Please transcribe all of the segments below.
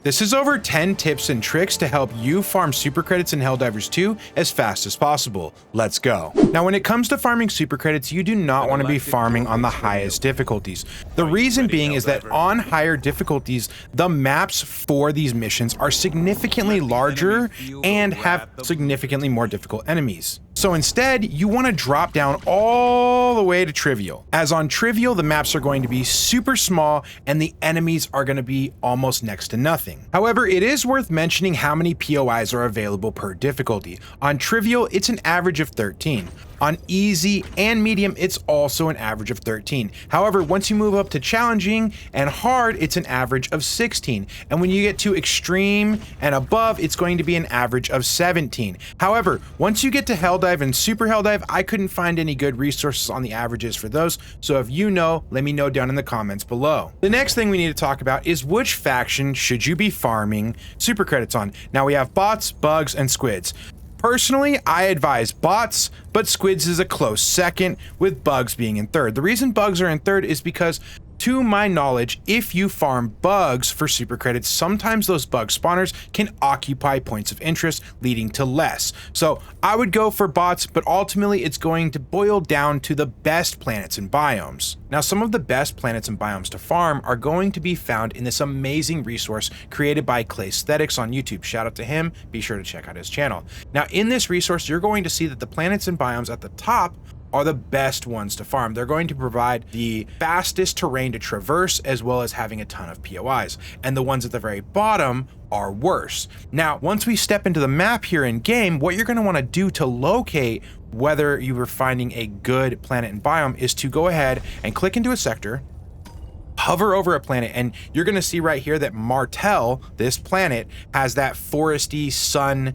This is over 10 tips and tricks to help you farm super credits in Helldivers 2 as fast as possible. Let's go. Now, when it comes to farming super credits, you do not want to be farming on the highest difficulties. The reason being is that on higher difficulties, the maps for these missions are significantly larger and have significantly more difficult enemies. So instead, you want to drop down all the way to trivial. As on trivial, the maps are going to be super small and the enemies are going to be almost next to nothing. However, it is worth mentioning how many POIs are available per difficulty. On trivial, it's an average of 13. On easy and medium, it's also an average of 13. However, once you move up to challenging and hard, it's an average of 16. And when you get to extreme and above, it's going to be an average of 17. However, once you get to Helldive and Super Helldive, I couldn't find any good resources on the averages for those. So if you know, let me know down in the comments below. The next thing we need to talk about is which faction should you be farming super credits on. Now we have bots, bugs, and squids. Personally, I advise bots, but squids is a close second, with bugs being in third. The reason bugs are in third is because, to my knowledge, if you farm bugs for super credits, sometimes those bug spawners can occupy points of interest, leading to less. So I would go for bots, but ultimately it's going to boil down to the best planets and biomes. Now, some of the best planets and biomes to farm are going to be found in this amazing resource created by Claysthetics on YouTube. Shout out to him, be sure to check out his channel. Now, in this resource, you're going to see that the planets and biomes at the top are the best ones to farm. They're going to provide the fastest terrain to traverse, as well as having a ton of POIs. And the ones at the very bottom are worse. Now, once we step into the map here in game, what you're going to want to do to locate whether you are finding a good planet and biome is to go ahead and click into a sector, hover over a planet, and you're going to see right here that Martel, this planet, has that foresty sun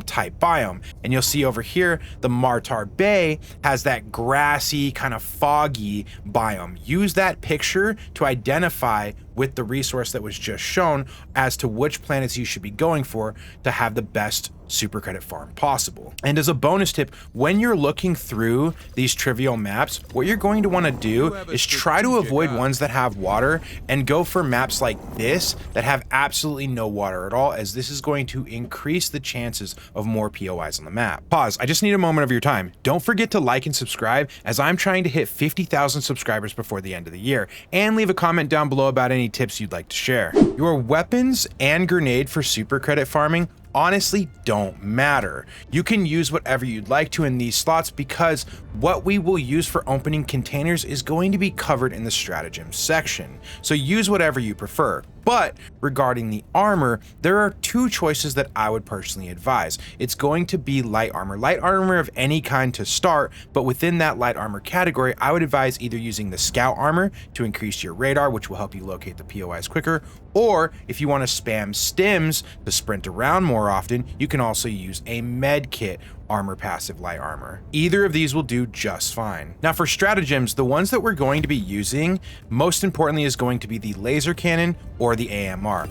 type biome. And you'll see over here, the Martar Bay has that grassy kind of foggy biome. Use that picture to identify with the resource that was just shown as to which planets you should be going for to have the best super credit farm possible. And as a bonus tip, when you're looking through these trivial maps, what you're going to want to do is try to avoid ones that have water and go for maps like this that have absolutely no water at all, as this is going to increase the chances of more POIs on the map. Pause, I just need a moment of your time. Don't forget to like and subscribe, as I'm trying to hit 50,000 subscribers before the end of the year, and leave a comment down below about any tips you'd like to share. Your weapons and grenade for super credit farming honestly don't matter. You can use whatever you'd like to in these slots, because what we will use for opening containers is going to be covered in the stratagems section. So use whatever you prefer. But regarding the armor, there are two choices that I would personally advise. It's going to be light armor of any kind to start, but within that light armor category, I would advise either using the scout armor to increase your radar, which will help you locate the POIs quicker, or if you want to spam stims to sprint around more often, you can also use a med kit armor passive light armor. Either of these will do just fine. Now for stratagems, the ones that we're going to be using, most importantly, is going to be the laser cannon or the AMR.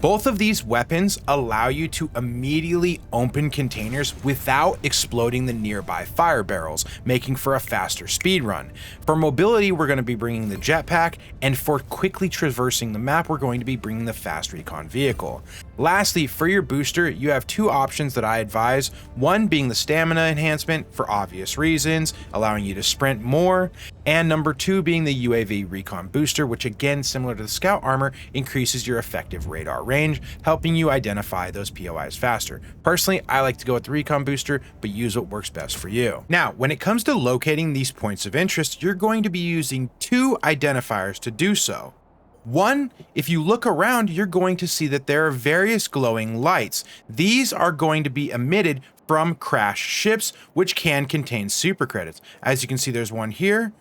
Both of these weapons allow you to immediately open containers without exploding the nearby fire barrels, making for a faster speed run. For mobility, we're going to be bringing the jetpack, and for quickly traversing the map, we're going to be bringing the fast recon vehicle. Lastly, for your booster, you have two options that I advise, one being the stamina enhancement for obvious reasons, allowing you to sprint more, and number two being the UAV recon booster, which again, similar to the scout armor, increases your effective radar range, helping you identify those POIs faster. Personally, I like to go with the recon booster, but use what works best for you. Now, when it comes to locating these points of interest, you're going to be using two identifiers to do so. One, if you look around, you're going to see that there are various glowing lights. These are going to be emitted from crashed ships, which can contain super credits. As you can see, there's one here,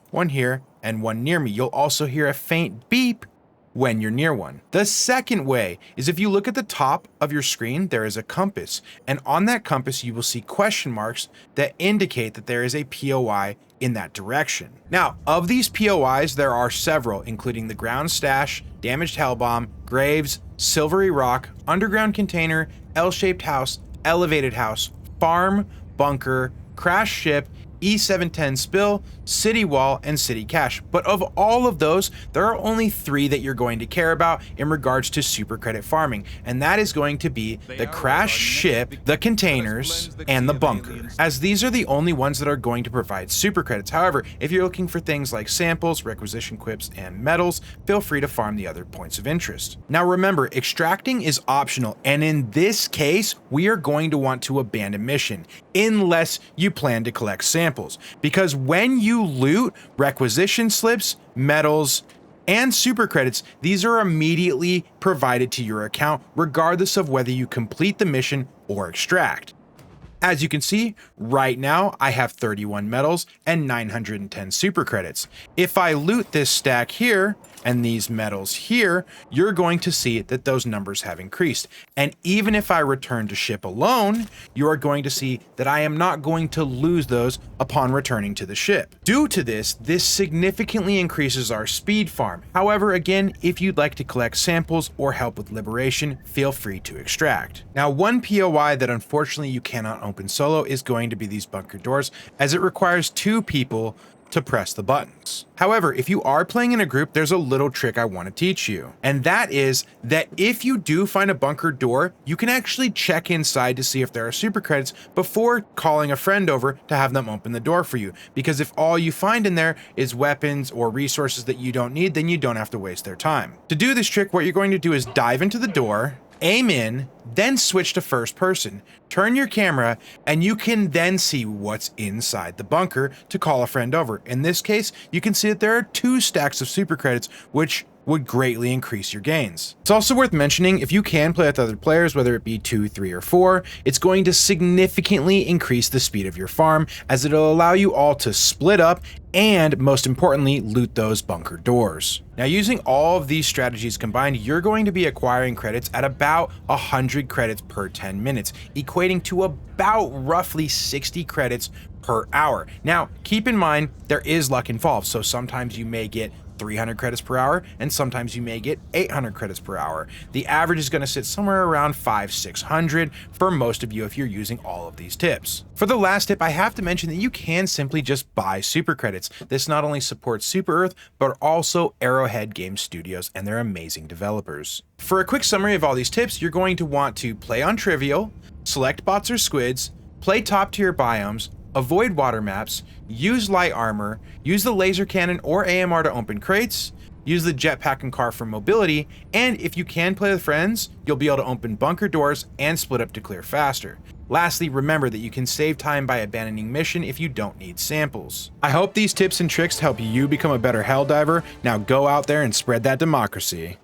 and one near me. You'll also hear a faint beep when you're near one. The second way is if you look at the top of your screen, there is a compass, and on that compass you will see question marks that indicate that there is a POI in that direction. Now, of these POIs, there are several, including the ground stash, damaged hellbomb, graves, silvery rock, underground container, L-shaped house, elevated house, farm, bunker, crash ship, E710 Spill, City Wall, and City Cache. But of all of those, there are only 3 that you're going to care about in regards to super credit farming, and that is going to be the crashed ship, the containers, and the bunker, as these are the only ones that are going to provide super credits. However, if you're looking for things like samples, requisition quips, and medals, feel free to farm the other points of interest. Now remember, extracting is optional, and in this case, we are going to want to abandon mission, unless you plan to collect samples, because when you loot requisition slips, medals, and super credits, these are immediately provided to your account regardless of whether you complete the mission or extract. As you can see, right now I have 31 medals and 910 super credits. If I loot this stack here and these medals here, you're going to see that those numbers have increased. And even if I return to ship alone, you are going to see that I am not going to lose those upon returning to the ship. Due to this significantly increases our speed farm. However, again, if you'd like to collect samples or help with liberation, feel free to extract. Now, one POI that unfortunately you cannot open solo is going to be these bunker doors, as it requires 2 people to press the buttons. However, if you are playing in a group, there's a little trick I want to teach you. And that is that if you do find a bunker door, you can actually check inside to see if there are super credits before calling a friend over to have them open the door for you. Because if all you find in there is weapons or resources that you don't need, then you don't have to waste their time. To do this trick, what you're going to do is dive into the door, aim in, then switch to first person, turn your camera, and you can then see what's inside the bunker to call a friend over. In this case, you can see that there are 2 stacks of super credits, which would greatly increase your gains. It's also worth mentioning, if you can play with other players, whether it be 2, 3, or 4, it's going to significantly increase the speed of your farm, as it'll allow you all to split up and, most importantly, loot those bunker doors. Now, using all of these strategies combined, you're going to be acquiring credits at about 100 credits per 10 minutes, equating to about roughly 60 credits per hour. Now, keep in mind, there is luck involved, so sometimes you may get 300 credits per hour, and sometimes you may get 800 credits per hour. The average is going to sit somewhere around 500-600 for most of you if you're using all of these tips. For the last tip, I have to mention that you can simply just buy super credits. This not only supports Super Earth, but also Arrowhead Game Studios and their amazing developers. For a quick summary of all these tips, you're going to want to play on Trivial, select bots or squids, play top tier biomes, avoid water maps, use light armor, use the laser cannon or AMR to open crates, use the jetpack and car for mobility, and if you can play with friends, you'll be able to open bunker doors and split up to clear faster. Lastly, remember that you can save time by abandoning mission if you don't need samples. I hope these tips and tricks help you become a better Helldiver. Now go out there and spread that democracy.